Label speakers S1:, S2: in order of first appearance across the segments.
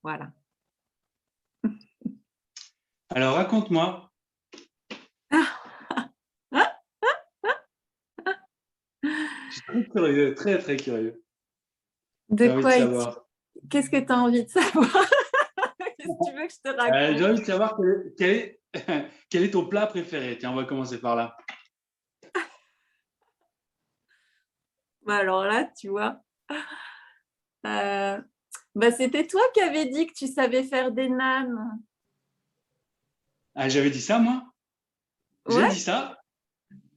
S1: Voilà.
S2: Alors, raconte-moi. Je suis très curieux, très, très curieux.
S1: De
S2: J'ai envie de
S1: quoi
S2: savoir.
S1: Qu'est-ce que tu as envie de savoir? Qu'est-ce que tu veux que je te
S2: J'ai
S1: raconte?
S2: envie de savoir quel est ton plat préféré. Tiens, on va commencer par là.
S1: Bah alors là, tu vois, c'était toi qui avais dit que tu savais faire des nanes.
S2: Ah, j'avais dit ça, moi? J'ai
S1: Ouais,
S2: dit ça?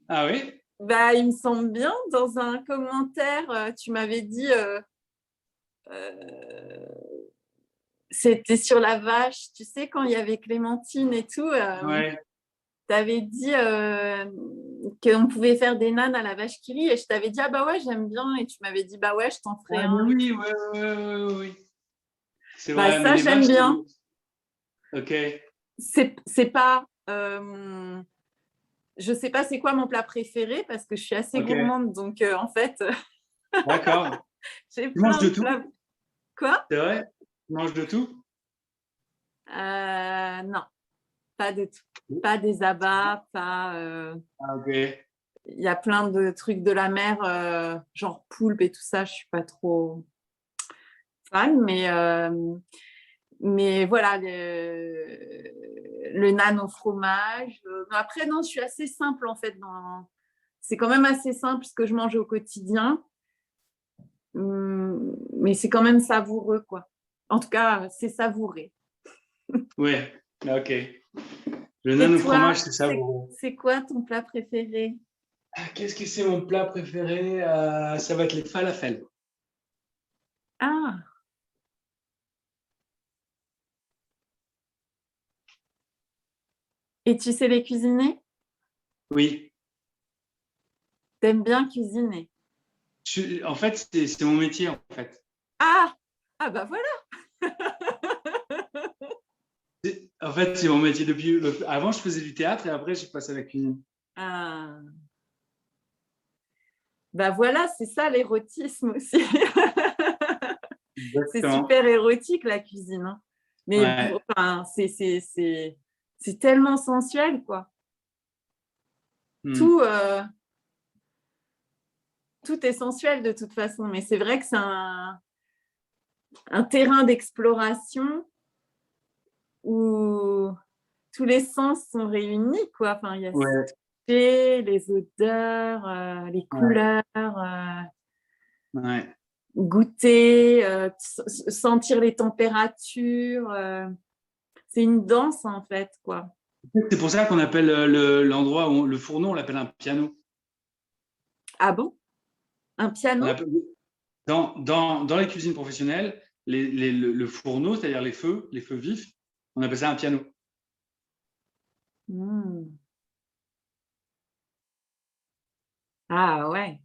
S2: Ah oui?
S1: bah il me semble bien, dans un commentaire, tu m'avais dit c'était sur la vache, tu sais, quand il y avait Clémentine et tout,
S2: Ouais.
S1: tu avais dit qu'on pouvait faire des nanes à la vache qui rit et je t'avais dit ah bah ouais, j'aime bien et tu m'avais dit bah ouais, je t'en ferai
S2: Ah, mais
S1: un.
S2: oui, oui. C'est
S1: Bah
S2: vrai, mais
S1: ça,
S2: les
S1: j'aime
S2: vaches,
S1: bien.
S2: ok,
S1: C'est pas je sais pas c'est quoi mon plat préféré parce que je suis assez
S2: ok,
S1: gourmande donc en fait
S2: d'accord.
S1: j'ai
S2: Tu manges
S1: plein
S2: de
S1: de
S2: tout?
S1: plats. Quoi?
S2: C'est vrai? Tu manges de tout?
S1: Non, pas de tout. Pas des abats, pas.
S2: Ah, ok.
S1: Il y a plein de trucs de la mer, genre poulpe et tout ça, je suis pas trop fan, mais voilà, le nan au fromage. Après, non, je suis assez simple en fait. C'est quand même assez simple ce que je mange au quotidien, mais c'est quand même savoureux, quoi. En tout cas, c'est savouré.
S2: Ouais, ok. Le
S1: Et
S2: nan au
S1: toi,
S2: fromage, c'est ça.
S1: c'est quoi ton plat préféré?
S2: Ah, qu'est-ce que c'est mon plat préféré? Ça va être les falafels.
S1: Ah, et tu sais les cuisiner?
S2: Oui.
S1: T'aimes bien cuisiner?
S2: En fait, c'est mon métier, en fait.
S1: Ah, ah bah voilà.
S2: En fait, c'est mon métier depuis. Avant, je faisais du théâtre et après, j'ai passé à la cuisine.
S1: Ah, bah voilà, c'est ça l'érotisme aussi. C'est
S2: Exactement.
S1: super érotique la cuisine, hein. Mais
S2: Ouais.
S1: enfin, c'est tellement sensuel, quoi.
S2: Hmm.
S1: Tout, tout est sensuel de toute façon, mais c'est vrai que c'est un terrain d'exploration où tous les sens sont réunis, quoi. Enfin, il y a
S2: Ouais.
S1: les odeurs, les
S2: Ouais.
S1: couleurs,
S2: Ouais.
S1: goûter, sentir les températures. C'est une danse en fait, quoi.
S2: C'est pour ça qu'on appelle l'endroit où le fourneau, on l'appelle un piano.
S1: Ah bon? Un
S2: On
S1: piano?
S2: appelle- dans les cuisines professionnelles, le fourneau, c'est-à-dire les feux vifs, on appelle ça un piano.
S1: Hmm. Ah ouais.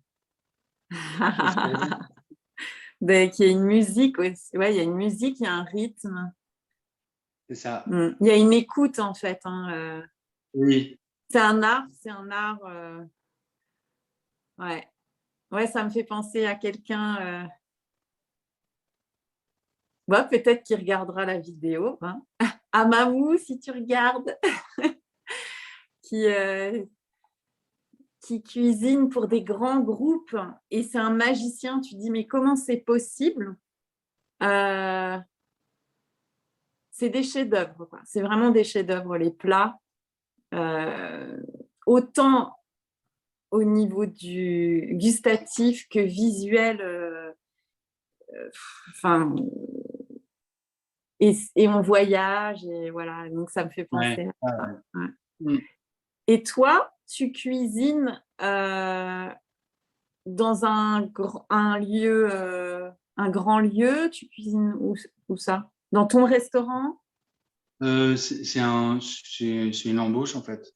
S1: Il y a une musique aussi. Ouais, il y a une musique, il y a un rythme.
S2: C'est ça.
S1: Il y a une écoute en fait, hein.
S2: Oui.
S1: C'est un art, c'est un art. Ouais. Ouais, ça me fait penser à quelqu'un. Ouais, peut-être qu'il regardera la vidéo, hein. À Mamou, si tu regardes, qui, euh, qui cuisine pour des grands groupes et c'est un magicien. Tu te dis, mais comment c'est possible? Euh, c'est des chefs-d'œuvre, quoi. C'est vraiment des chefs-d'œuvre, les plats. Euh, autant au niveau du gustatif que visuel. Enfin, et on voyage, et voilà. Donc, ça me fait
S2: Ouais.
S1: penser à ça. Ouais.
S2: Mm.
S1: Et toi, tu cuisines dans un lieu, un grand lieu, tu cuisines où ça? Dans ton restaurant?
S2: C'est une embauche, en fait.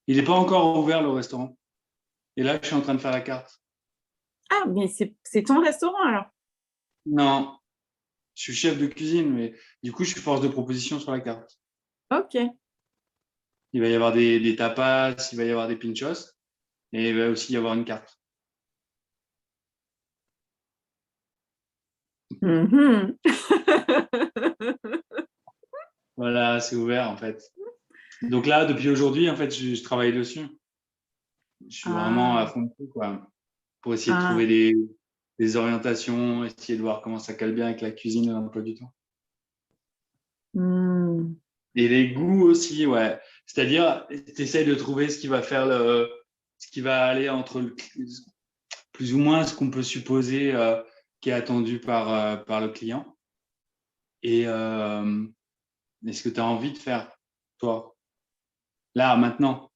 S2: Il n'est pas encore ouvert, le restaurant. Et là, je suis en train de faire la carte.
S1: Ah, mais c'est ton restaurant alors.
S2: Non, je suis chef de cuisine, mais du coup, je suis force de proposition sur la carte.
S1: Ok.
S2: Il va y avoir des tapas, il va y avoir des pinchos, et il va aussi y avoir une carte.
S1: Mhm.
S2: Voilà, c'est ouvert en fait. Donc là, depuis aujourd'hui, en fait, je travaille dessus. Je suis vraiment à
S1: Ah,
S2: fond dessus, quoi, pour essayer de
S1: ah,
S2: trouver des orientations, essayer de voir comment ça cale bien avec la cuisine et l'emploi du temps.
S1: hmm.
S2: Et les goûts aussi, ouais. C'est-à-dire, tu essayes de trouver ce qui va faire ce qui va aller entre plus ou moins ce qu'on peut supposer qui est attendu par le client et ce que tu as envie de faire, toi. Là, maintenant,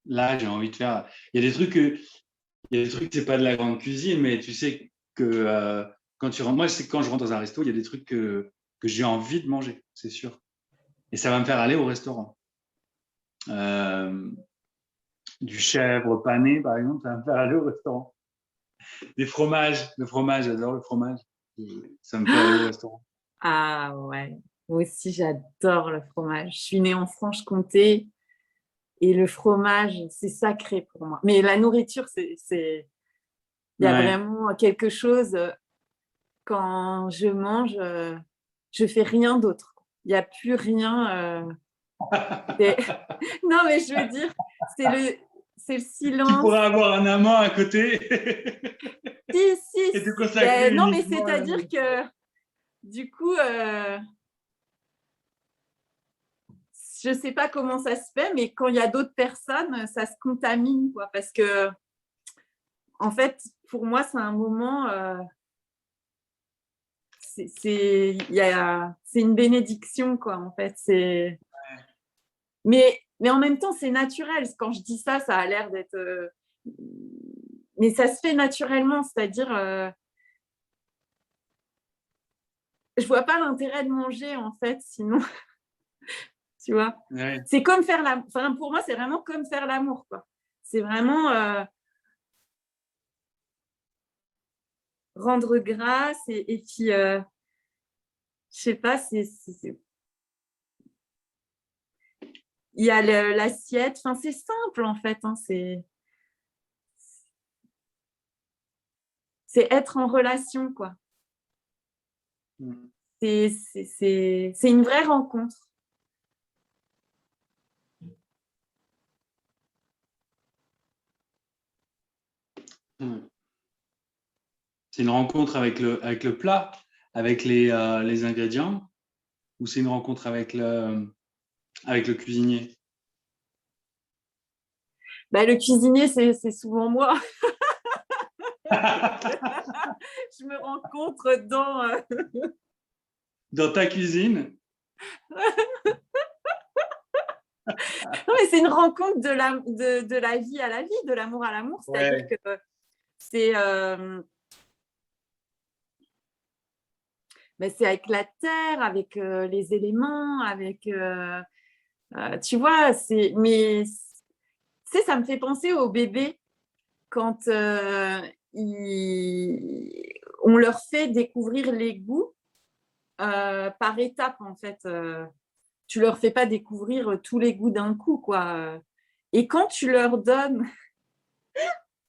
S2: là, j'ai envie de faire. Il y a des trucs c'est pas de la grande cuisine, mais tu sais que quand tu rentres, moi, c'est quand je rentre dans un resto, il y a des trucs que j'ai envie de manger, c'est sûr. Et ça va me faire aller au restaurant. Euh, du chèvre pané, par exemple, ça va me faire aller au restaurant. Des fromages, le fromage, j'adore le fromage. Ça me fait aller au restaurant.
S1: Ah ouais, moi aussi j'adore le fromage. Je suis née en Franche-Comté et le fromage, c'est sacré pour moi. Mais la nourriture, il y a
S2: Ouais.
S1: vraiment quelque chose, quand je mange, je fais rien d'autre. Il n'y a plus rien. Non, mais je veux dire, c'est le, c'est le
S2: Tu
S1: silence.
S2: pourras avoir un amant à côté
S1: Si, si,
S2: et te
S1: si.
S2: consacrer
S1: Non, mais
S2: uniquement à la
S1: c'est-à-dire
S2: nourriture.
S1: que du coup, je sais pas comment ça se fait, mais quand il y a d'autres personnes, ça se contamine, quoi. Parce que, en fait, pour moi, c'est un moment, c'est une bénédiction, quoi, en fait. Mais en même temps, c'est naturel. Quand je dis ça, ça a l'air d'être. Mais ça se fait naturellement, c'est-à-dire, je vois pas l'intérêt de manger, en fait, sinon, tu vois.
S2: Ouais.
S1: C'est comme faire l'amour. Enfin, pour moi, c'est vraiment comme faire l'amour, quoi. C'est vraiment rendre grâce et puis, je sais pas, il y a l'assiette. Enfin, c'est simple, en fait. Hein, c'est être en relation, quoi.
S2: Mm.
S1: C'est une vraie rencontre.
S2: Mm. C'est une rencontre avec le plat, avec les ingrédients, ou c'est une rencontre avec le cuisinier?
S1: Bah, le cuisinier, c'est souvent moi. Je me rencontre dans.
S2: Dans ta cuisine?
S1: Non, mais c'est une rencontre de la vie à la vie, de l'amour à l'amour. C'est-à-dire
S2: Ouais.
S1: que c'est ben, c'est avec la terre, avec les éléments, avec. Tu vois, mais tu sais, ça me fait penser aux bébés quand on leur fait découvrir les goûts par étapes, en fait. Tu leur fais pas découvrir tous les goûts d'un coup, quoi. Et quand tu leur donnes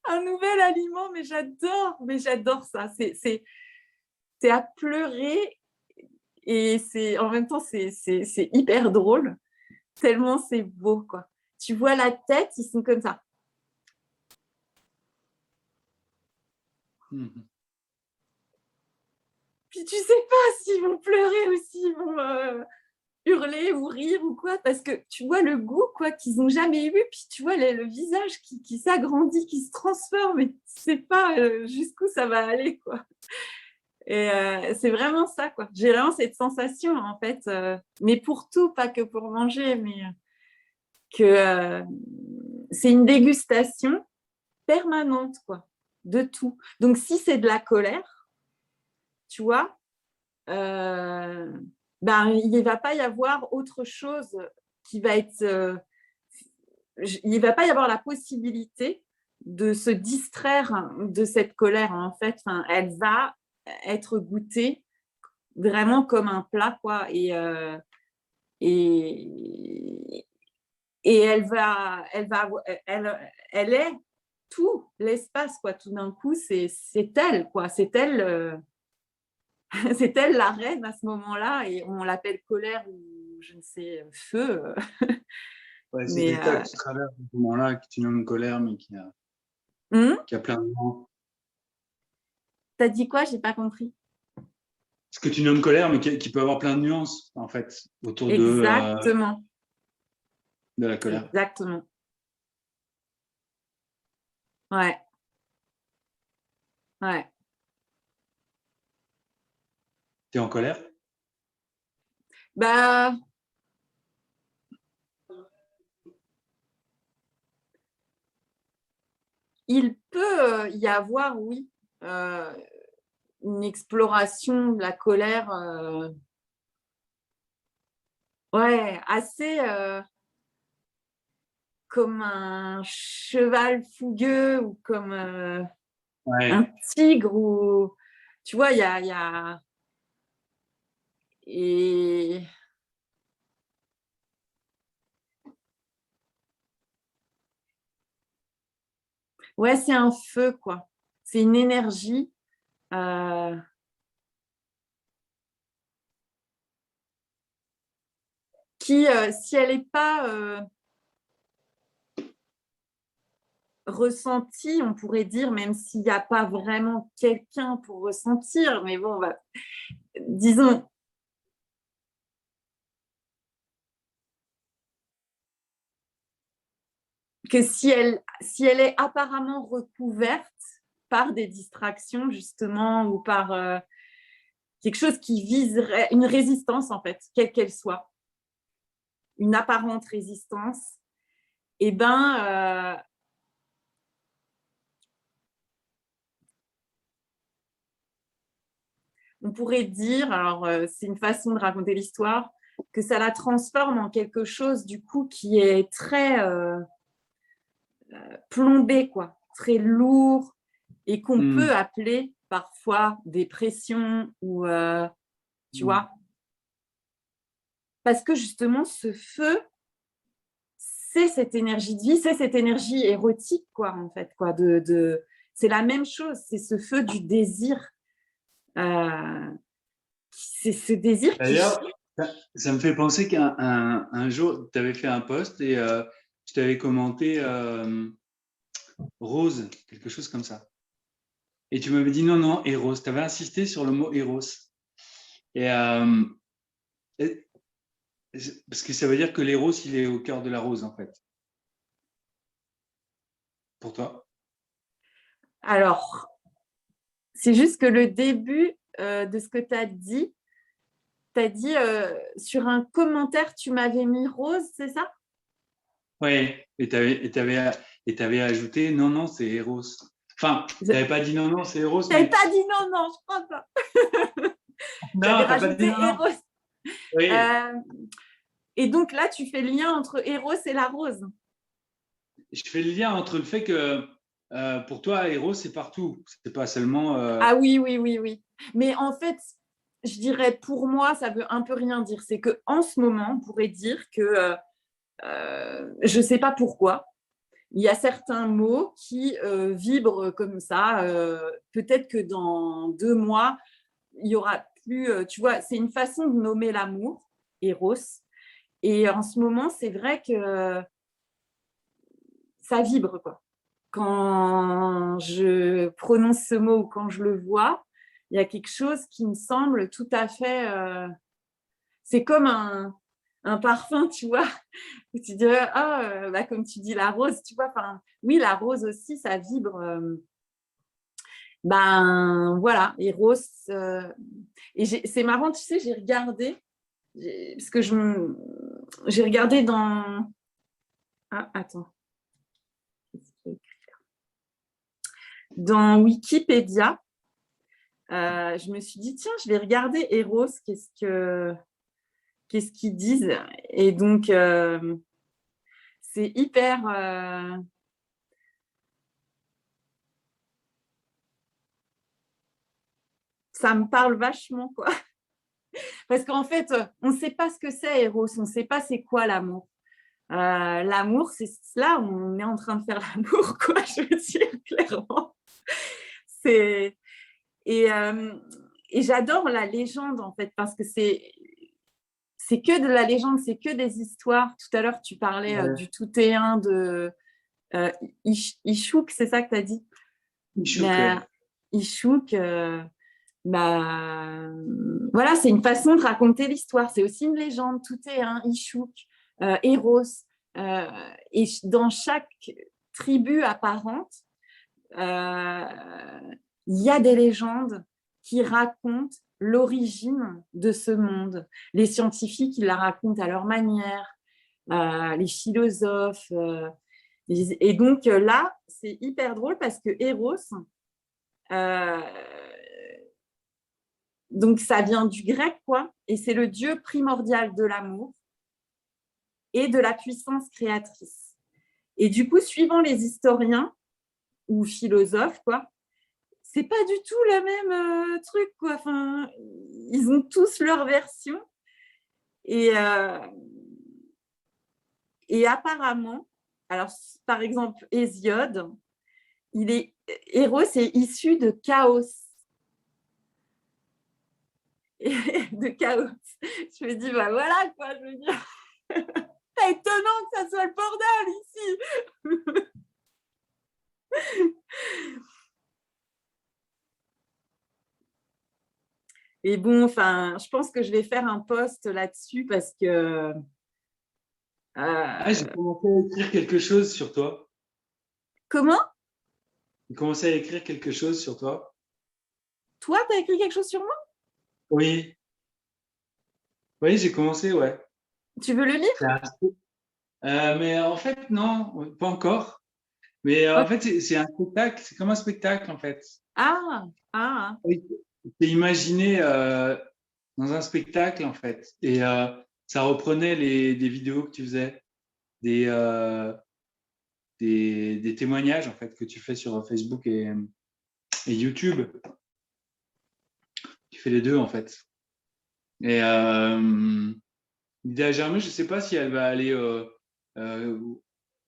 S1: un nouvel aliment, mais j'adore ça. C'est à pleurer et en même temps, c'est hyper drôle, tellement c'est beau, quoi. Tu vois la tête, ils sont comme ça.
S2: Mm.
S1: Puis tu sais pas s'ils vont pleurer ou s'ils vont hurler ou rire ou quoi, parce que tu vois le goût, quoi, qu'ils n'ont jamais eu, puis tu vois le visage qui s'agrandit, qui se transforme, et tu sais pas jusqu'où ça va aller, quoi. Et c'est vraiment ça, quoi. J'ai vraiment cette sensation, en fait, mais pour tout, pas que pour manger, mais que c'est une dégustation permanente, quoi, de tout. Donc, si c'est de la colère, tu vois, ben, il ne va pas y avoir autre chose qui va être... il ne va pas y avoir la possibilité de se distraire de cette colère, en fait. Enfin, elle va être goûtée vraiment comme un plat, quoi. Et, et elle est tout l'espace, quoi. Tout d'un coup, c'est elle, quoi. C'est elle. C'est elle la reine à ce moment-là, et on l'appelle colère ou je ne sais, feu.
S2: Ouais, c'est
S1: Mais
S2: l'état que tu traverses à ce moment-là, que tu nommes colère, mais qui a plein de noms.
S1: T'as dit quoi? J'ai pas compris.
S2: Ce que tu nommes colère, mais qui peut avoir plein de nuances, en fait, autour
S1: Exactement.
S2: de la colère.
S1: Exactement. Ouais. Ouais.
S2: Tu es en colère?
S1: Bah, il peut y avoir, oui, une exploration de la colère, ouais, assez comme un cheval fougueux ou comme un
S2: Ouais.
S1: tigre, ou tu vois, il y a et ouais, c'est un feu, quoi. C'est une énergie qui, si elle n'est pas ressentie, on pourrait dire, même s'il n'y a pas vraiment quelqu'un pour ressentir, mais bon, disons que si elle est apparemment recouverte par des distractions, justement, ou par quelque chose qui viserait une résistance, en fait, quelle qu'elle soit, une apparente résistance, eh ben, on pourrait dire, alors c'est une façon de raconter l'histoire, que ça la transforme en quelque chose, du coup, qui est très plombé, quoi, très lourd, et qu'on peut appeler parfois dépression ou, tu vois, parce que justement, ce feu, c'est cette énergie de vie, c'est cette énergie érotique, quoi, en fait, quoi, c'est la même chose, c'est ce feu du désir. C'est ce désir qui...
S2: D'ailleurs, ça me fait penser qu'un jour, tu avais fait un post et je t'avais commenté rose, quelque chose comme ça. Et tu m'avais dit non, non, Eros. Tu avais insisté sur le mot Eros. Et, parce que ça veut dire que l'Eros, il est au cœur de la rose, en fait. Pour toi.
S1: Alors, c'est juste que le début de ce que tu as dit sur un commentaire, tu m'avais mis rose, c'est ça?
S2: Oui, et tu avais ajouté non, non, c'est Eros. Enfin, tu
S1: Je
S2: n'avais pas dit non, non, c'est Eros,
S1: n'avais
S2: mais.
S1: pas dit non, non, je crois pas. J'avais
S2: Non, tu n'as pas dit
S1: rajouté
S2: non, non.
S1: Eros.
S2: Oui.
S1: Et donc là, tu fais le lien entre Eros et la rose.
S2: Je fais le lien entre le fait que pour toi, Eros, c'est partout. C'est pas seulement.
S1: Ah oui, oui, oui, oui. Mais en fait, je dirais pour moi, ça veut un peu rien dire. C'est qu'en ce moment, on pourrait dire que je ne sais pas pourquoi, il y a certains mots qui vibrent comme ça. Peut-être que dans 2 mois, il y aura plus. Tu vois, c'est une façon de nommer l'amour, Eros. Et en ce moment, c'est vrai que ça vibre, quoi. Quand je prononce ce mot ou quand je le vois, il y a quelque chose qui me semble tout à fait. C'est comme un parfum, tu vois, où tu dirais, ah, bah, comme tu dis, la rose, tu vois, oui, la rose aussi, ça vibre. Ben voilà, Eros. Et c'est marrant, tu sais, j'ai regardé, parce que j'ai regardé dans. Ah, attends. Dans Wikipédia, je me suis dit, tiens, je vais regarder Eros, qu'est-ce qu'ils disent. Et donc, c'est hyper. Ça me parle vachement, quoi. Parce qu'en fait, on ne sait pas ce que c'est, Eros. On ne sait pas c'est quoi l'amour. L'amour, c'est là, on est en train de faire l'amour, quoi, je veux dire, clairement. C'est... Et, et j'adore la légende, en fait, parce que c'est que de la légende, c'est que des histoires. Tout à l'heure, tu parlais
S2: Ouais.
S1: du tout-et-un de Ishouk, c'est ça que tu as dit?
S2: Chouk,
S1: Mais
S2: ouais.
S1: Ishouk, bah, voilà, c'est une façon de raconter l'histoire. C'est aussi une légende, tout-est-un, Ishouk, Eros. Et dans chaque tribu apparente, il y a des légendes qui racontent l'origine de ce monde. Les scientifiques, ils la racontent à leur manière, les philosophes. Et donc là, c'est hyper drôle parce que Eros, euh, donc ça vient du grec, quoi, et c'est le dieu primordial de l'amour et de la puissance créatrice. Et du coup, suivant les historiens ou philosophes, quoi, c'est pas du tout le même truc, quoi. Enfin, ils ont tous leur version. Et apparemment, alors par exemple, Hésiode, Héros est issu de chaos. De chaos. Je me dis, bah voilà, quoi, je veux dire. C'est étonnant que ça soit le bordel ici. Et bon, enfin, je pense que je vais faire un post là-dessus parce que.
S2: Ah, j'ai commencé à écrire quelque chose sur toi.
S1: Comment?
S2: J'ai commencé à écrire quelque chose sur toi.
S1: Toi, tu as écrit quelque chose sur moi?
S2: Oui, oui, j'ai commencé, ouais.
S1: Tu veux le
S2: C'est
S1: lire?
S2: mais en fait, non, pas encore. Mais en
S1: Ok.
S2: fait, c'est un spectacle, c'est comme un spectacle, en fait.
S1: Ah, ah.
S2: Oui. C'est imaginé dans un spectacle, en fait. Et ça reprenait des vidéos que tu faisais, des, euh, des témoignages, en fait, que tu fais sur Facebook et YouTube. Tu fais les deux, en fait. Et l'idée a germé, je ne sais pas si elle va aller euh,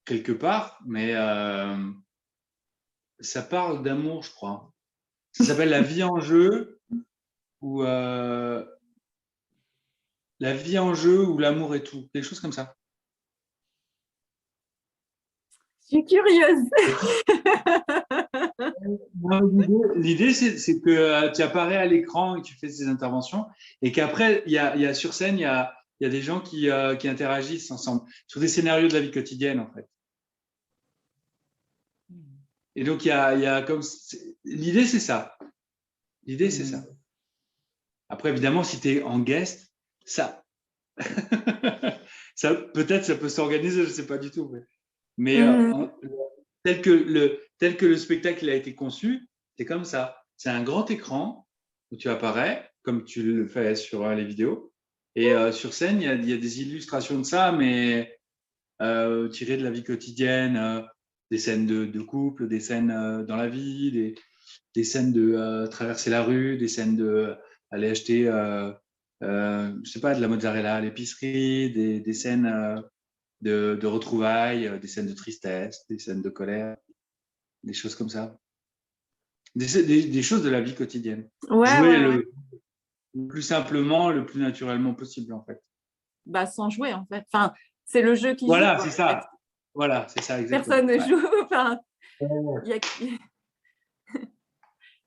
S2: quelque part, mais ça parle d'amour, je crois. Ça s'appelle La vie en jeu ou La vie en jeu ou l'amour et tout, quelque chose comme ça.
S1: Je suis curieuse.
S2: L'idée, c'est que tu apparais à l'écran et tu fais ces interventions et qu'après, il y a sur scène, il y a des gens qui interagissent ensemble sur des scénarios de la vie quotidienne, en fait. Et donc, il y a comme. L'idée, c'est ça. L'idée, c'est ça. Après, évidemment, si tu es en guest, ça, ça peut-être ça peut s'organiser, je ne sais pas du tout. Mais tel que le spectacle a été conçu, c'est comme ça. C'est un grand écran où tu apparais, comme tu le fais sur les vidéos. Et sur scène, il y a des illustrations de ça, mais tirées de la vie quotidienne, des scènes de couple, des scènes dans la vie, des scènes de traverser la rue, des scènes de aller acheter, je sais pas, de la mozzarella à l'épicerie, des scènes de retrouvailles, des scènes de tristesse, des scènes de colère, des choses comme ça. Des choses de la vie quotidienne.
S1: Ouais,
S2: Jouer
S1: ouais, ouais.
S2: le plus simplement, le plus naturellement possible, en fait.
S1: Bah, sans jouer, en fait. Enfin, c'est le jeu qui joue,
S2: Voilà,
S1: quoi,
S2: c'est
S1: en fait.
S2: ça. Voilà, c'est ça, exactement.
S1: Personne ne
S2: Ouais.
S1: joue. Enfin,
S2: Ouais.
S1: il y a.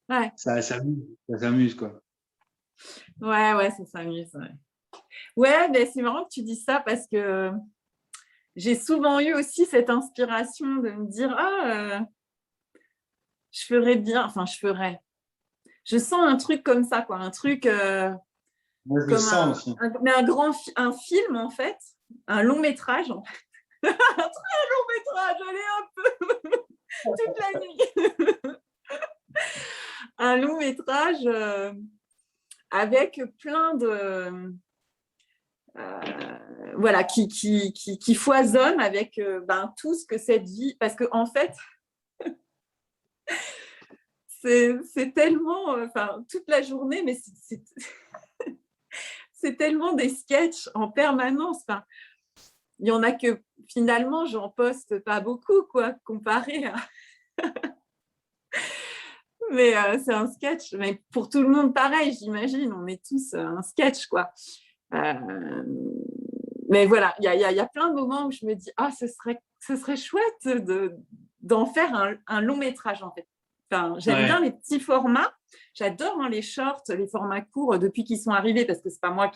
S1: Ouais,
S2: Ça s'amuse, quoi.
S1: ouais, ouais, ça s'amuse. Ouais, ouais, mais c'est marrant que tu dis ça parce que j'ai souvent eu aussi cette inspiration de me dire, ah, je ferais bien, enfin, je ferais. Je sens un truc comme ça, quoi, un truc
S2: Moi, je le
S1: comme
S2: sens aussi.
S1: mais un film, en fait, un long métrage, en fait. Un très long métrage, allez hop, toute la nuit. Un long métrage avec plein de voilà qui foisonne avec tout ce que cette vie, parce que en fait c'est tellement enfin toute la journée, mais c'est tellement des sketchs en permanence. Enfin, il y en a que finalement j'en poste pas beaucoup, quoi, comparé à Mais c'est un sketch. Mais pour tout le monde, pareil, j'imagine. On est tous un sketch, quoi. Mais voilà, il y a plein de moments où je me dis, ah, ce serait chouette d'en faire un long métrage, en fait. Enfin, j'aime bien les petits formats. J'adore les shorts, les formats courts depuis qu'ils sont arrivés, parce que c'est pas moi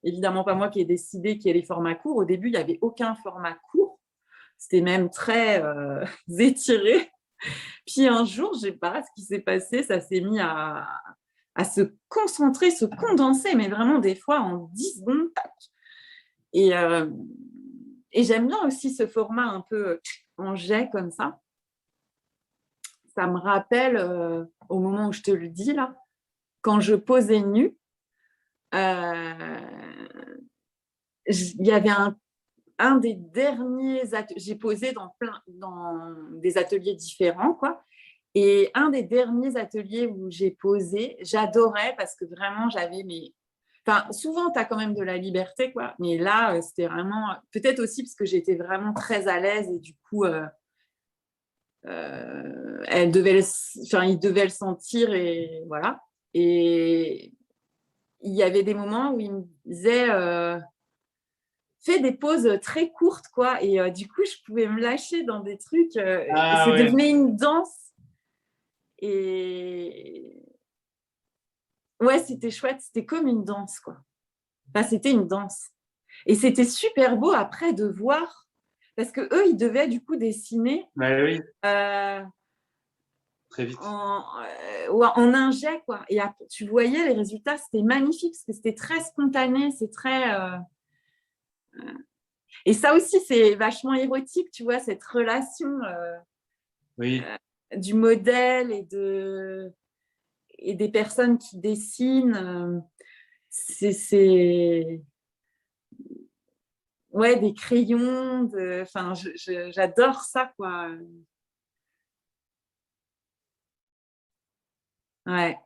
S1: évidemment pas moi qui ai décidé qu'il y ait les formats courts. Au début, il n'y avait aucun format court. C'était même très étiré. Puis un jour, je sais pas ce qui s'est passé, ça s'est mis à se concentrer, se condenser, mais vraiment des fois en 10 secondes. Et j'aime bien aussi ce format un peu en jet comme ça. Ça me rappelle, au moment où je te le dis là, quand je posais nue, il y avait un des derniers ateliers, j'ai posé dans des ateliers différents, quoi. Et un des derniers ateliers où j'ai posé, j'adorais parce que vraiment, j'avais mes... Enfin, souvent, tu as quand même de la liberté, quoi. Mais là, c'était vraiment... Peut-être aussi parce que j'étais vraiment très à l'aise et du coup, il devait le sentir et voilà. Et il y avait des moments où il me disait... fais des pauses très courtes, quoi. Et du coup, je pouvais me lâcher dans des trucs. Devenait une danse. Et ouais, c'était chouette. C'était comme une danse, quoi. Enfin, c'était une danse. Et c'était super beau après de voir, parce que eux, ils devaient du coup dessiner
S2: oui. Très vite.
S1: En un jet, quoi. Et tu voyais les résultats, c'était magnifique, parce que c'était très spontané, c'est très... Et ça aussi, c'est vachement érotique, tu vois, cette relation du modèle et des personnes qui dessinent. C'est ouais, des crayons. Enfin, j'adore ça, quoi. Ouais.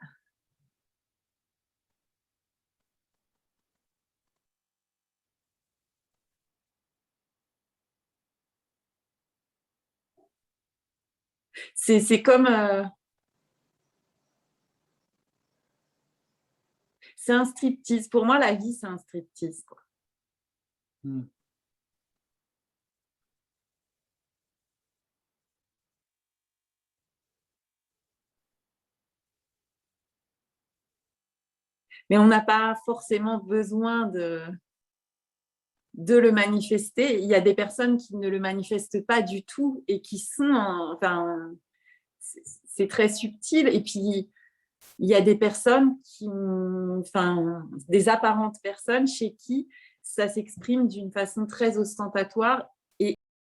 S1: C'est comme... c'est un striptease. Pour moi, la vie, c'est un striptease, quoi. Mais on n'a pas forcément besoin de le manifester. Il y a des personnes qui ne le manifestent pas du tout et qui sont... enfin, c'est très subtil. Et puis, il y a des personnes des apparentes personnes chez qui ça s'exprime d'une façon très ostentatoire